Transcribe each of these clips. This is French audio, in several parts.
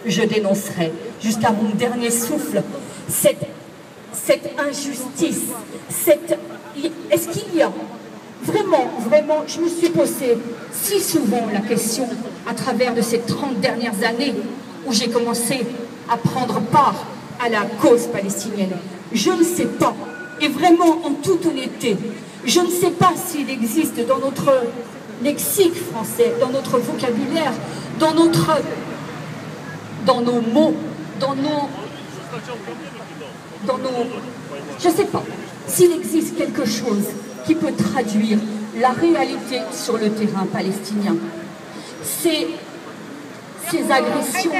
je dénoncerai jusqu'à mon dernier souffle cette injustice, Est-ce qu'il y a vraiment, je me suis posé si souvent la question à travers de ces 30 dernières années où j'ai commencé à prendre part à la cause palestinienne. Je ne sais pas, et vraiment en toute honnêteté, je ne sais pas s'il existe dans notre lexique français, dans notre vocabulaire, dans nos mots, je ne sais pas s'il existe quelque chose qui peut traduire la réalité sur le terrain palestinien. Ces agressions,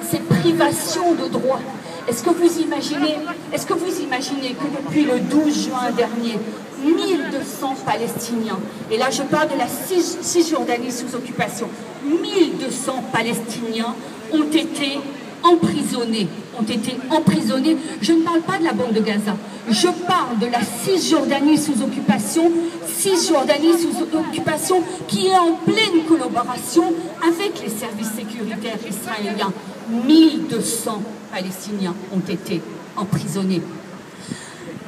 ces privations de droits. Est-ce que vous imaginez que depuis le 12 juin dernier, 1200 Palestiniens, et là je parle de la Cisjordanie sous occupation, 1200 Palestiniens ont été emprisonnés. Je ne parle pas de la bande de Gaza, je parle de la Cisjordanie sous occupation, qui est en pleine collaboration avec les services sécuritaires israéliens. 1200 Palestiniens ont été emprisonnés.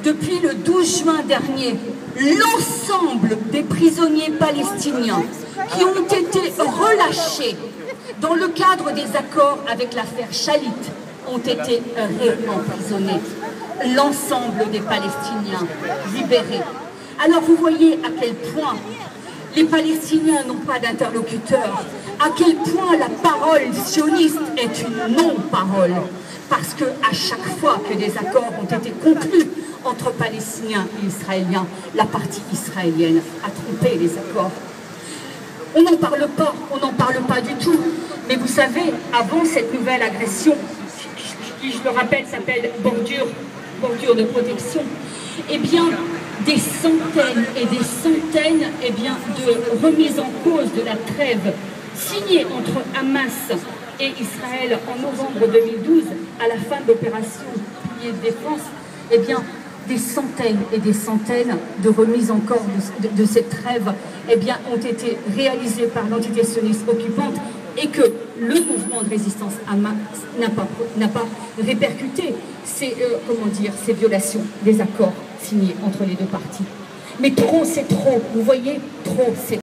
Depuis le 12 juin dernier, l'ensemble des prisonniers palestiniens qui ont été relâchés dans le cadre des accords avec l'affaire Shalit ont été réemprisonnés. L'ensemble des Palestiniens libérés. Alors vous voyez à quel point les Palestiniens n'ont pas d'interlocuteur, à quel point la parole sioniste est une non-parole. Parce qu'à chaque fois que des accords ont été conclus entre Palestiniens et Israéliens, la partie israélienne a trompé les accords. On n'en parle pas du tout. Mais vous savez, avant cette nouvelle agression, qui je le rappelle s'appelle bordure de protection, eh bien, des centaines et des centaines de remises en cause de la trêve signée entre Hamas et Israël en novembre 2012, à la fin de l'opération Pilier de défense, eh bien, des centaines et des centaines de remises en cause de cette trêve ont été réalisées par l'entité sioniste occupante et que le mouvement de résistance Hamas n'a pas répercuté ces violations des accords signés entre les deux parties. Mais trop, c'est trop, vous voyez, trop, c'est